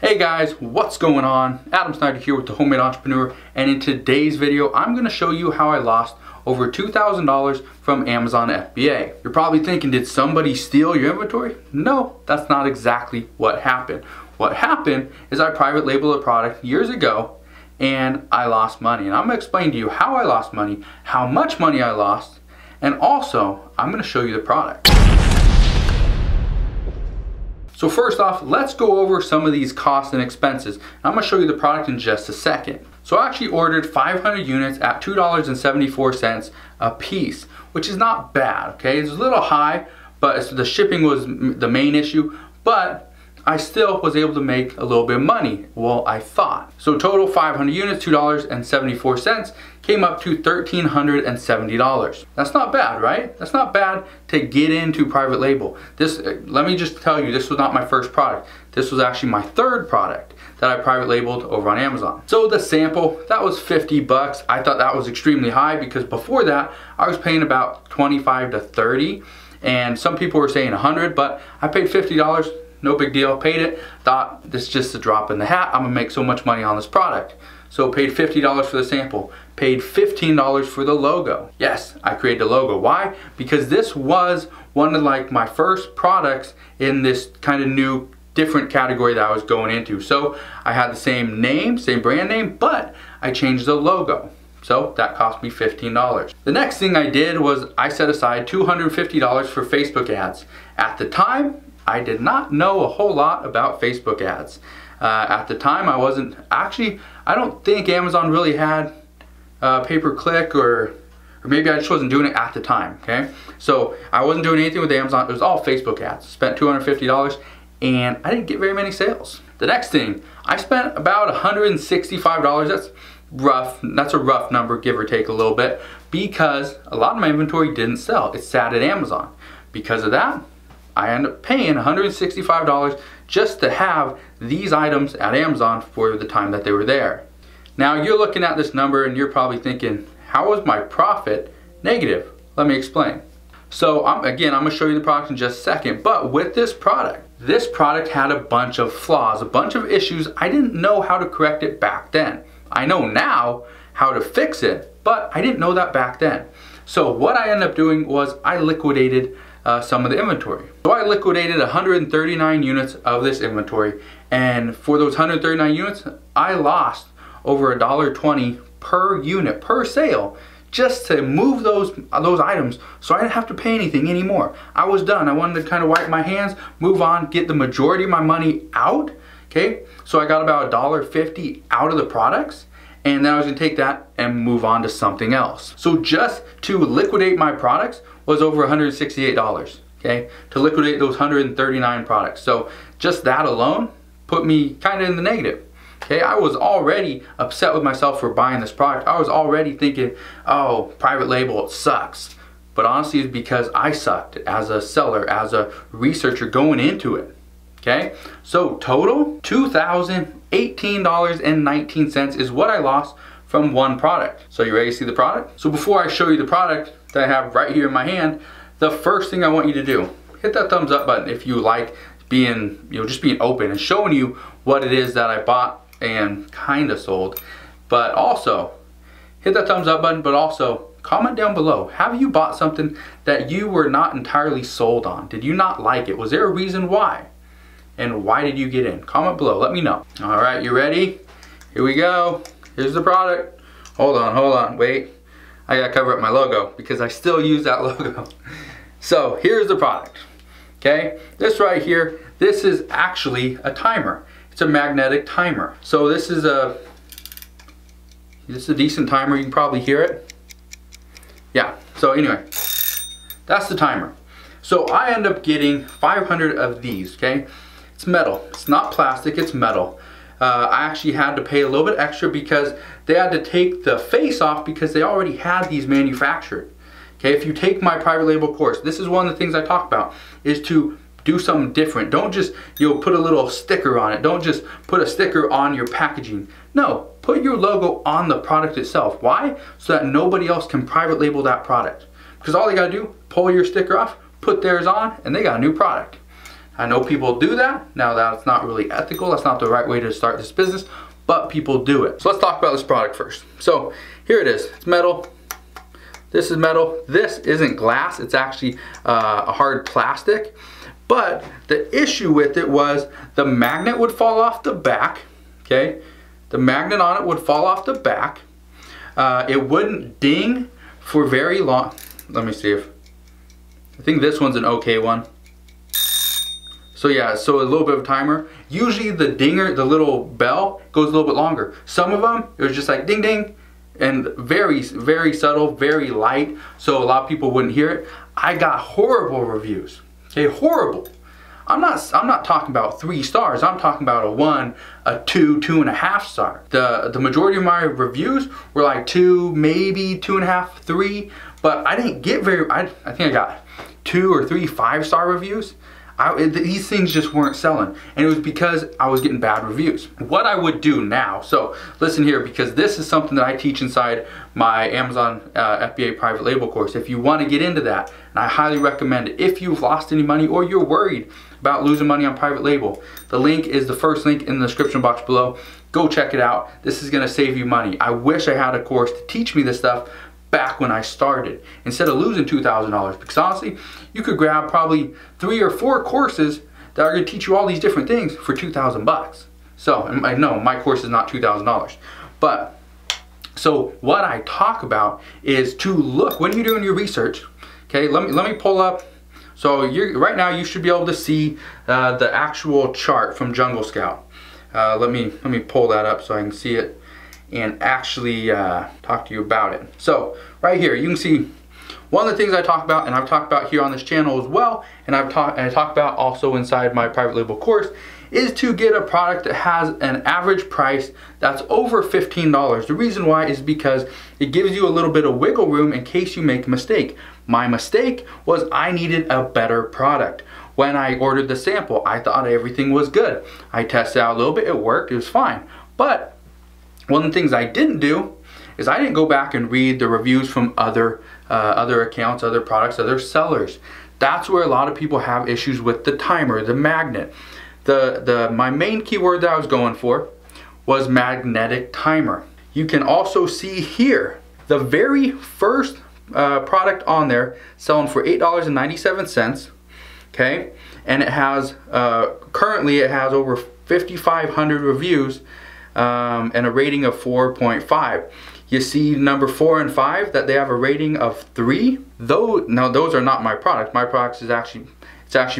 Hey guys, what's going on? Adam Snyder here with the Homemade Entrepreneur, and in today's video I'm going to show you how I lost over $2,000 from Amazon FBA. You're probably thinking, did somebody steal your inventory? No, that's not exactly what happened. What happened is I private labeled a product years ago and I lost money. And I'm going to explain to you how I lost money, how much money I lost, and also I'm going to show you the product. So first off, let's go over some of these costs and expenses. I'm going to show you the product in just a second. So I actually ordered 500 units at $2.74 a piece, which is not bad, okay? It's a little high, but the shipping was the main issue, but I still was able to make a little bit of money, well, I thought. So total 500 units, $2.74, came up to $1,370. That's not bad, right? That's not bad to get into private label. This, let me just tell you, this was not my first product. This was actually my third product that I private labeled over on Amazon. So the sample, that was 50 bucks. I thought that was extremely high because before that, I was paying about 25 to 30, and some people were saying 100, but I paid $50. No big deal, paid it, thought this is just a drop in the hat, I'm gonna make so much money on this product. So paid $50 for the sample, paid $15 for the logo. Yes, I created a logo. Why? Because this was one of like my first products in this kind of new different category that I was going into. So I had the same name, same brand name, but I changed the logo. So that cost me $15. The next thing I did was I set aside $250 for Facebook ads. At the time, I did not know a whole lot about Facebook ads. At the time, I wasn't, actually, I don't think Amazon really had pay-per-click, or maybe I just wasn't doing it at the time, okay? So I wasn't doing anything with Amazon, it was all Facebook ads. Spent $250 and I didn't get very many sales. The next thing, I spent about $165, that's rough, that's a rough number, give or take a little bit, because a lot of my inventory didn't sell, it sat at Amazon. Because of that, I ended up paying $165 just to have these items at Amazon for the time that they were there. Now you're looking at this number and you're probably thinking, how was my profit negative? Let me explain. So again, I'm going to show you the product in just a second, but with this product had a bunch of flaws, a bunch of issues. I didn't know how to correct it back then. I know now how to fix it, but I didn't know that back then. So what I ended up doing was I liquidated some of the inventory. So I liquidated 139 units of this inventory, and for those 139 units, I lost over $1.20 per unit, per sale, just to move those items so I didn't have to pay anything anymore. I was done. I wanted to kind of wipe my hands, move on, get the majority of my money out, okay? So I got about $1.50 out of the products, and then I was gonna take that and move on to something else. So just to liquidate my products was over $168, okay? To liquidate those 139 products. So just that alone put me kind of in the negative, okay? I was already upset with myself for buying this product. I was already thinking, oh, private label, it sucks. But honestly, it's because I sucked as a seller, as a researcher going into it. Okay, so total $2,018.19 is what I lost from one product. So you ready to see the product? So before I show you the product that I have right here in my hand, the first thing I want you to do, hit that thumbs up button if you like being, just being open and showing you what it is that I bought and kind of sold. But also, hit that thumbs up button, but also comment down below. Have you bought something that you were not entirely sold on? Did you not like it? Was there a reason why? And why did you get in? Comment below, let me know. All right, you ready? Here we go. Here's the product. Hold on, wait. I gotta cover up my logo because I still use that logo. So here's the product, okay? This right here, this is actually a timer. It's a magnetic timer. So this is a decent timer, you can probably hear it. Yeah, so anyway, that's the timer. So I end up getting 500 of these, okay? It's metal, it's not plastic, it's metal. I actually had to pay a little bit extra because they had to take the face off because they already had these manufactured. Okay, if you take my private label course, this is one of the things I talk about, is to do something different. Don't just put a little sticker on it. Don't just put a sticker on your packaging. No, put your logo on the product itself. Why? So that nobody else can private label that product. Because all they gotta do, pull your sticker off, put theirs on, and they got a new product. I know people do that. Now that's not really ethical. That's not the right way to start this business, but people do it. So let's talk about this product first. So here it is. It's metal. This is metal. This isn't glass. It's actually a hard plastic. But the issue with it was the magnet would fall off the back. Okay, the magnet on it would fall off the back. It wouldn't ding for very long. Let me see if, I think this one's an okay one. So yeah, so a little bit of a timer. Usually the dinger, the little bell, goes a little bit longer. Some of them, it was just like ding ding, and very, very subtle, very light, so a lot of people wouldn't hear it. I got horrible reviews. Okay, horrible. I'm not talking about 3 stars. I'm talking about a 1, a 2, 2.5 star. The majority of my reviews were like 2, maybe 2.5, 3, but I didn't get very. I think I got 2 or 3 5-star reviews. These things just weren't selling, and it was because I was getting bad reviews. What I would do now, so listen here, because this is something that I teach inside my Amazon FBA private label course. If you want to get into that, and I highly recommend it, if you've lost any money or you're worried about losing money on private label, the link is the first link in the description box below. Go check it out. This is going to save you money. I wish I had a course to teach me this stuff back when I started, instead of losing $2,000, because honestly, you could grab probably 3 or 4 courses that are going to teach you all these different things for 2,000 bucks. So, and I know my course is not $2,000, but so what I talk about is to look when you're doing your research. Okay, let me pull up. So right now you should be able to see the actual chart from Jungle Scout. Let me pull that up so I can see it and actually talk to you about it. So right here you can see one of the things I talk about, and I've talked about here on this channel as well, and I talk about also inside my private label course, is to get a product that has an average price that's over $15. The reason why is because it gives you a little bit of wiggle room in case you make a mistake. My mistake was I needed a better product. When I ordered the sample, I thought everything was good. I tested out a little bit, it worked, it was fine. But one of the things I didn't do is I didn't go back and read the reviews from other accounts, other products, other sellers. That's where a lot of people have issues with the timer, the magnet. My main keyword that I was going for was magnetic timer. You can also see here the very first product on there selling for $8.97. Okay, and it has currently it has over 5,500 reviews and a rating of 4.5. You see number 4 and 5 that they have a rating of 3. Now those are not my product. My product is actually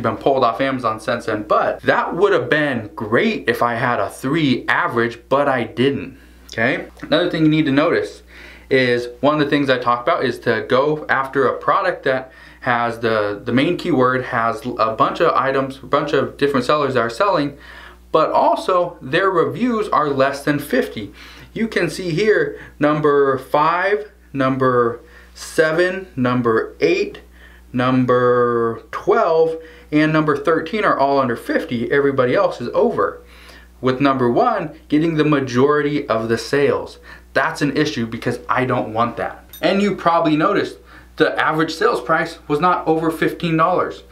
been pulled off Amazon since then, but that would have been great if I had a 3 average, but I didn't. Okay, another thing you need to notice is one of the things I talk about is to go after a product that has the main keyword, has a bunch of items, a bunch of different sellers that are selling, but also their reviews are less than 50. You can see here number 5, number 7, number 8, number 12, and number 13 are all under 50. Everybody else is over. With number 1 getting the majority of the sales. That's an issue because I don't want that. And you probably noticed the average sales price was not over $15.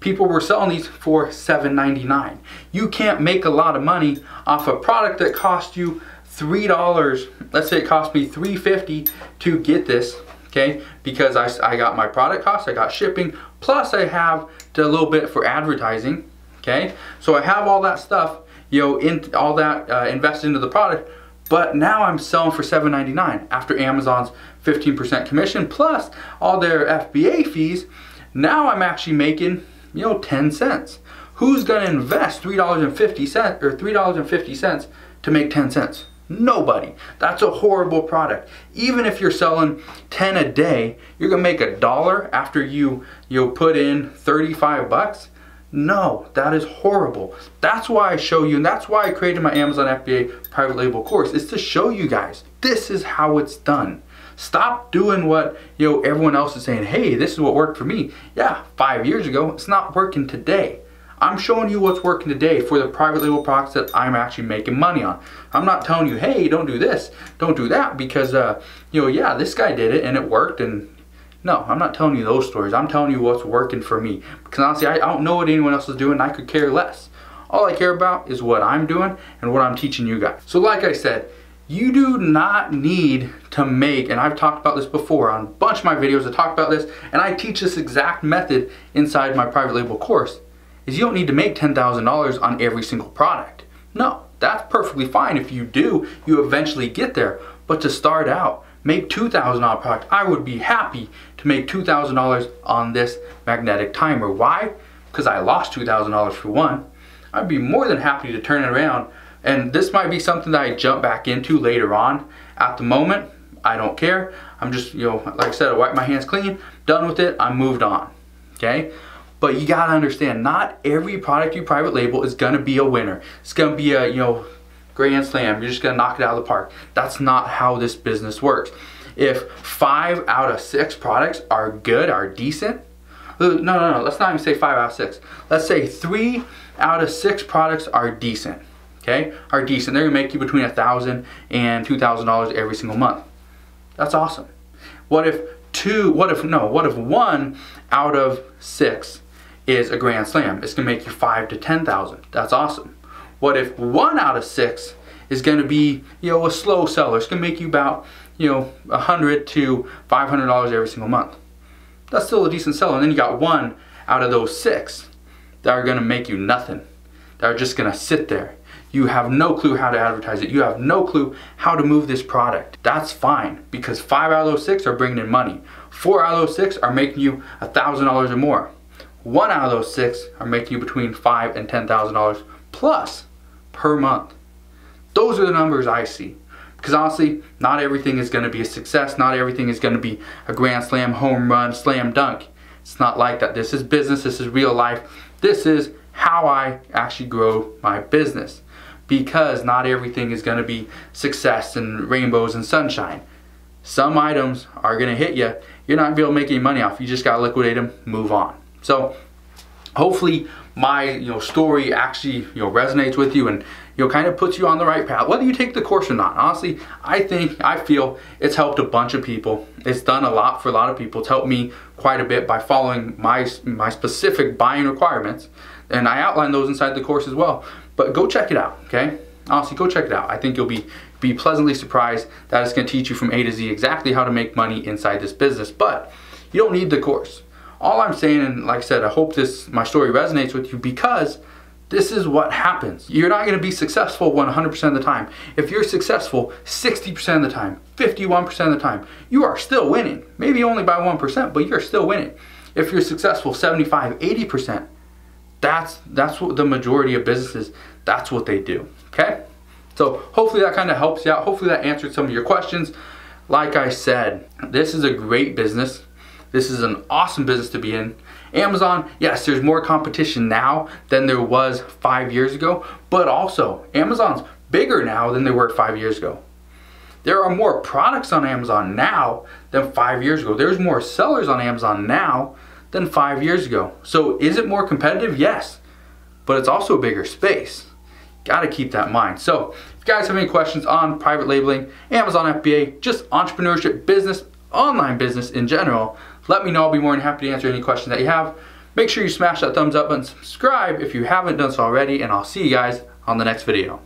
People were selling these for $7.99. You can't make a lot of money off a product that cost you $3. Let's say it cost me $3.50 to get this, okay? Because I got my product cost, I got shipping, plus I have a little bit for advertising, okay? So I have all that stuff, you know, invested into the product, but now I'm selling for $7.99 after Amazon's 15% commission plus all their FBA fees. Now I'm actually making, you know, 10 cents. Who's going to invest $3.50 or $3.50 to make 10 cents? Nobody. That's a horrible product. Even if you're selling 10 a day, you're going to make $1 after you put in 35 bucks. No, that is horrible. That's why I show you, and that's why I created my Amazon FBA private label course, is to show you guys this is how it's done. Stop doing what everyone else is saying. Hey, this is what worked for me. Yeah, 5 years ago. It's not working today. I'm showing you what's working today for the private label products that I'm actually making money on. I'm not telling you, hey, don't do this, don't do that, because yeah, this guy did it and it worked, and No, I'm not telling you those stories. I'm telling you what's working for me. Because honestly, I don't know what anyone else is doing. I could care less. All I care about is what I'm doing and what I'm teaching you guys. So like I said, you do not need to make, and I've talked about this before on a bunch of my videos, I talk about this, and I teach this exact method inside my private label course, is you don't need to make $10,000 on every single product. No, that's perfectly fine. If you do, you eventually get there. But to start out, make $2,000 product. I would be happy to make $2,000 on this magnetic timer. Why? Because I lost $2,000 for one. I'd be more than happy to turn it around. And this might be something that I jump back into later on. At the moment, I don't care. I'm just, like I said, I wipe my hands clean, done with it, I'm moved on, okay? But you gotta understand, not every product you private label is gonna be a winner. It's gonna be a, grand slam. You're just gonna knock it out of the park. That's not how this business works. If 5 out of 6 products are good, are decent, no, let's not even say 5 out of 6. Let's say 3 out of 6 products are decent. Okay, are decent. They're gonna make you between $1,000 and $2,000 every single month. That's awesome. What if 1 out of 6 is a grand slam? It's gonna make you $5,000 to $10,000. That's awesome. What if 1 out of 6 is gonna be, a slow seller? It's gonna make you about, $100 to $500 every single month. That's still a decent seller. And then you got 1 out of those 6 that are gonna make you nothing. That are just gonna sit there. You have no clue how to advertise it. You have no clue how to move this product. That's fine, because 5 out of those 6 are bringing in money. 4 out of those 6 are making you $1,000 or more. 1 out of those 6 are making you between $5,000 and $10,000 plus per month. Those are the numbers I see. Because honestly, not everything is going to be a success. Not everything is going to be a grand slam, home run, slam dunk. It's not like that. This is business. This is real life. This is how I actually grow my business. Because not everything is going to be success and rainbows and sunshine. Some items are going to hit you. You're not going to be able to make any money off. You just got to liquidate them, move on. So hopefully my story actually resonates with you and kind of puts you on the right path, whether you take the course or not. Honestly, I feel it's helped a bunch of people. It's done a lot for a lot of people. It's helped me quite a bit by following my specific buying requirements, and I outline those inside the course as well. But go check it out, okay? Honestly, go check it out. I think you'll be pleasantly surprised that it's going to teach you from A to Z exactly how to make money inside this business. But you don't need the course. All I'm saying, and like I said, I hope my story resonates with you, because this is what happens. You're not going to be successful 100% of the time. If you're successful 60% of the time, 51% of the time, you are still winning. Maybe only by 1%, but you're still winning. If you're successful 75, 80%, that's what the majority of businesses, that's what they do, okay? So hopefully that kind of helps you out. Hopefully that answered some of your questions. Like I said, this is a great business. This is an awesome business to be in. Amazon, yes, there's more competition now than there was 5 years ago, but also Amazon's bigger now than they were 5 years ago. There are more products on Amazon now than 5 years ago. There's more sellers on Amazon now than 5 years ago. So is it more competitive? Yes, but it's also a bigger space. Got to keep that in mind. So if you guys have any questions on private labeling, Amazon FBA, just entrepreneurship, business, online business in general, let me know. I'll be more than happy to answer any questions that you have. Make sure you smash that thumbs up button, subscribe if you haven't done so already, and I'll see you guys on the next video.